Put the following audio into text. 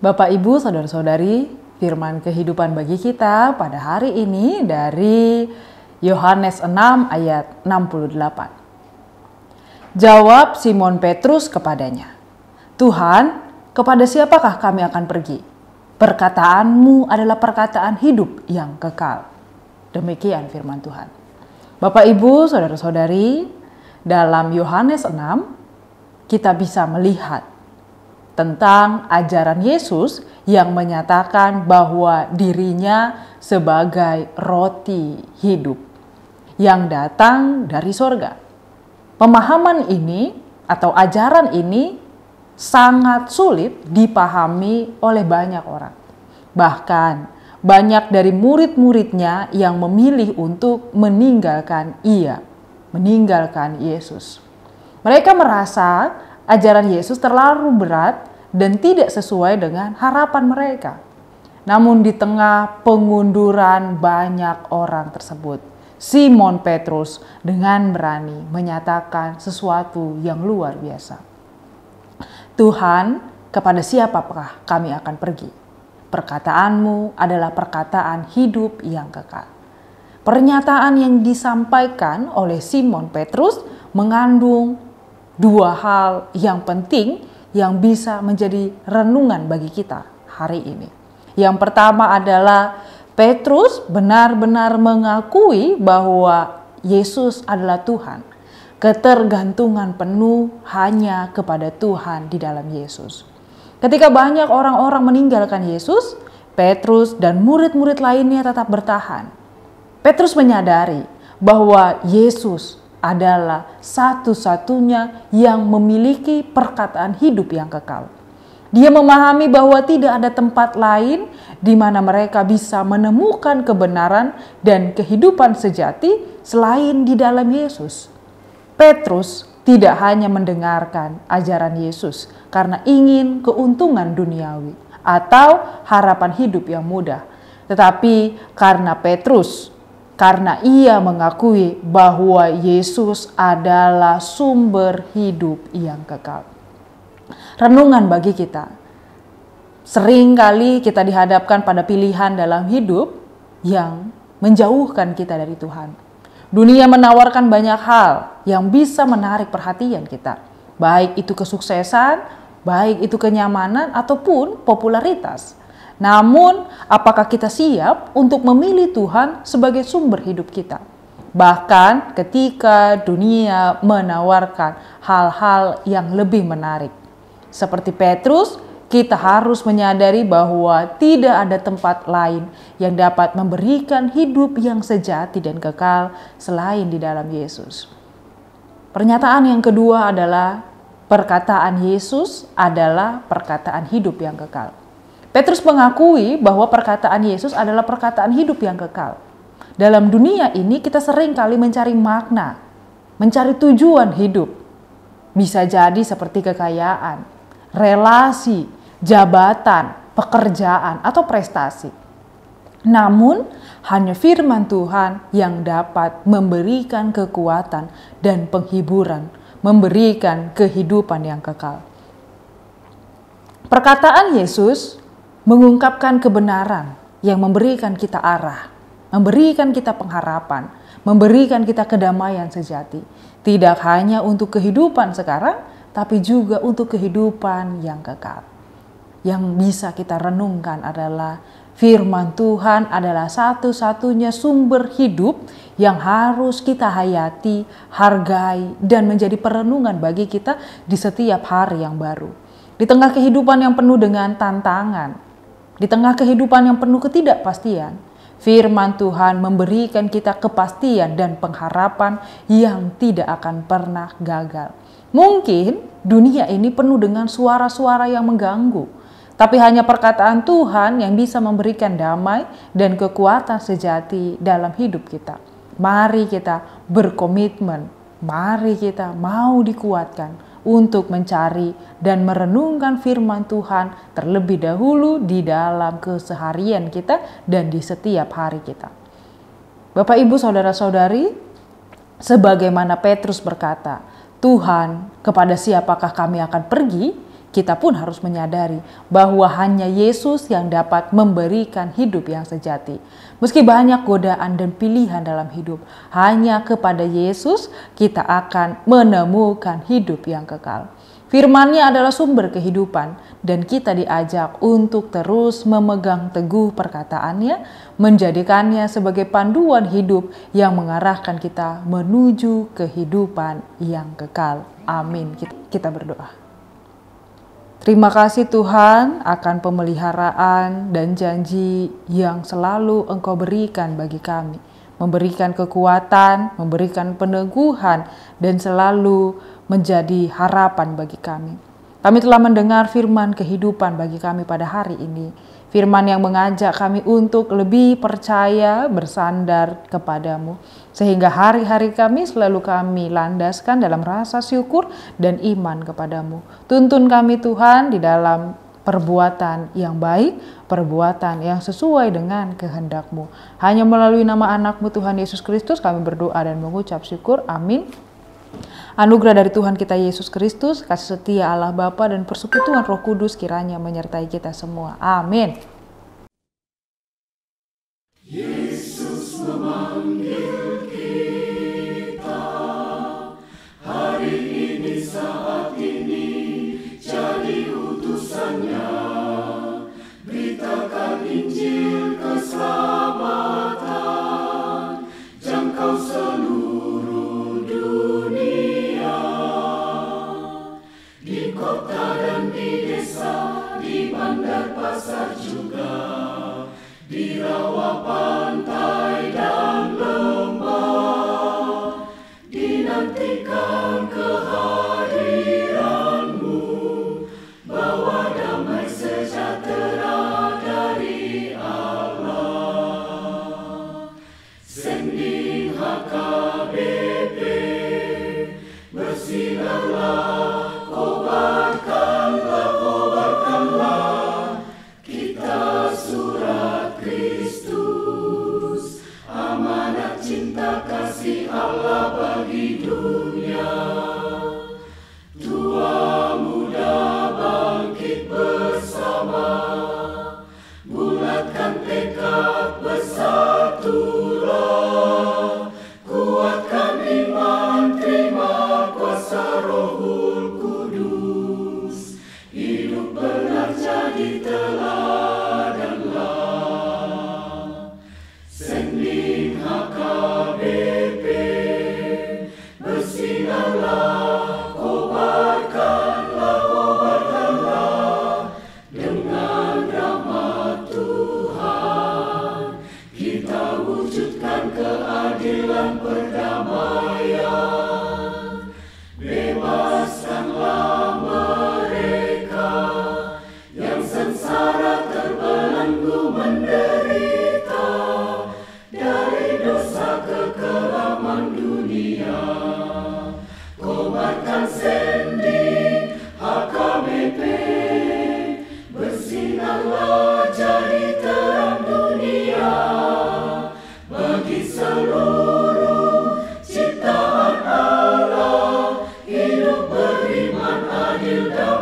Bapak, Ibu, Saudara-saudari, firman kehidupan bagi kita pada hari ini dari Yohanes 6 ayat 68. Jawab Simon Petrus kepadanya, "Tuhan, kepada siapakah kami akan pergi? Perkataanmu adalah perkataan hidup yang kekal." Demikian firman Tuhan. Bapak, Ibu, Saudara-saudari, dalam Yohanes 6 kita bisa melihat tentang ajaran Yesus yang menyatakan bahwa dirinya sebagai roti hidup yang datang dari sorga. Pemahaman ini atau ajaran ini sangat sulit dipahami oleh banyak orang. Bahkan banyak dari murid-muridnya yang memilih untuk meninggalkan Yesus. Mereka merasa ajaran Yesus terlalu berat dan tidak sesuai dengan harapan mereka. Namun di tengah pengunduran banyak orang tersebut, Simon Petrus dengan berani menyatakan sesuatu yang luar biasa. "Tuhan, kepada siapakah kami akan pergi? Perkataanmu adalah perkataan hidup yang kekal." Pernyataan yang disampaikan oleh Simon Petrus mengandung dua hal yang penting yang bisa menjadi renungan bagi kita hari ini. Yang pertama adalah Petrus benar-benar mengakui bahwa Yesus adalah Tuhan. Ketergantungan penuh hanya kepada Tuhan di dalam Yesus. Ketika banyak orang-orang meninggalkan Yesus, Petrus dan murid-murid lainnya tetap bertahan. Petrus menyadari bahwa Yesus adalah satu-satunya yang memiliki perkataan hidup yang kekal. Dia memahami bahwa tidak ada tempat lain di mana mereka bisa menemukan kebenaran dan kehidupan sejati selain di dalam Yesus. Petrus tidak hanya mendengarkan ajaran Yesus karena ingin keuntungan duniawi atau harapan hidup yang mudah, tetapi karena ia mengakui bahwa Yesus adalah sumber hidup yang kekal. Renungan bagi kita. Sering kali kita dihadapkan pada pilihan dalam hidup yang menjauhkan kita dari Tuhan. Dunia menawarkan banyak hal yang bisa menarik perhatian kita. Baik itu kesuksesan, baik itu kenyamanan, ataupun popularitas. Namun, apakah kita siap untuk memilih Tuhan sebagai sumber hidup kita? Bahkan ketika dunia menawarkan hal-hal yang lebih menarik. Seperti Petrus, kita harus menyadari bahwa tidak ada tempat lain yang dapat memberikan hidup yang sejati dan kekal selain di dalam Yesus. Pernyataan yang kedua adalah perkataan Yesus adalah perkataan hidup yang kekal. Petrus mengakui bahwa perkataan Yesus adalah perkataan hidup yang kekal. Dalam dunia ini kita sering kali mencari makna, mencari tujuan hidup. Bisa jadi seperti kekayaan, relasi, jabatan, pekerjaan, atau prestasi. Namun, hanya firman Tuhan yang dapat memberikan kekuatan dan penghiburan, memberikan kehidupan yang kekal. Perkataan Yesus mengungkapkan kebenaran yang memberikan kita arah, memberikan kita pengharapan, memberikan kita kedamaian sejati. Tidak hanya untuk kehidupan sekarang, tapi juga untuk kehidupan yang kekal. Yang bisa kita renungkan adalah firman Tuhan adalah satu-satunya sumber hidup yang harus kita hayati, hargai, dan menjadi perenungan bagi kita di setiap hari yang baru. Di tengah kehidupan yang penuh dengan tantangan, di tengah kehidupan yang penuh ketidakpastian, firman Tuhan memberikan kita kepastian dan pengharapan yang tidak akan pernah gagal. Mungkin dunia ini penuh dengan suara-suara yang mengganggu, tapi hanya perkataan Tuhan yang bisa memberikan damai dan kekuatan sejati dalam hidup kita. Mari kita berkomitmen, mari kita mau dikuatkan untuk mencari dan merenungkan firman Tuhan terlebih dahulu di dalam keseharian kita dan di setiap hari kita. Bapak, Ibu, Saudara-saudari, sebagaimana Petrus berkata, "Tuhan, kepada siapakah kami akan pergi? kita pun harus menyadari bahwa hanya Yesus yang dapat memberikan hidup yang sejati. Meski banyak godaan dan pilihan dalam hidup, hanya kepada Yesus kita akan menemukan hidup yang kekal. Firman-Nya adalah sumber kehidupan dan kita diajak untuk terus memegang teguh perkataan-Nya, menjadikannya sebagai panduan hidup yang mengarahkan kita menuju kehidupan yang kekal. Amin. Kita berdoa. Terima kasih Tuhan akan pemeliharaan dan janji yang selalu Engkau berikan bagi kami. Memberikan kekuatan, memberikan peneguhan, dan selalu menjadi harapan bagi kami. Kami telah mendengar firman kehidupan bagi kami pada hari ini. Firman yang mengajak kami untuk lebih percaya, bersandar kepadamu. Sehingga hari-hari kami selalu kami landaskan dalam rasa syukur dan iman kepadamu. Tuntun kami Tuhan di dalam perbuatan yang baik, perbuatan yang sesuai dengan kehendak-Mu. Hanya melalui nama anak-Mu Tuhan Yesus Kristus kami berdoa dan mengucap syukur. Amin. Anugerah dari Tuhan kita Yesus Kristus, kasih setia Allah Bapa dan persekutuan Roh Kudus kiranya menyertai kita semua. Amin. Yesus memanggil kita hari ini, saat ini, jadi utusannya. Beritakan Injil keselamatan, jangkau seluruh dunia. Di kota dan di desa, di bandar pasar juga, di rawa pantai dan lembah, dinantikan kehadiran-Mu, bawa damai sejahtera dari Allah. Sending HKBP, bersinarlah, kobarkanlah, kobarkanlah, kita surat Kristus, amanat cinta kasih Allah bagi dunia. Tua muda bangkit bersama, bulatkan tekad, bersatulah, kuatkan iman, terima kuasa Rohul Kudus, hidup benar jadi teladanlah. Sending HKBP, bersinarlah, kobarkanlah, kobarkanlah, dengan rahmat Tuhan kita wujudkan keadilan perdamaian. Bebaskanlah mereka yang sengsara terbelenggu menderita dari dosa kekelaman dunia. Kobarkan sending HKBP, bersinarlah jadi terang dunia bagi seluruh ciptaan Allah, hidup beriman adil dan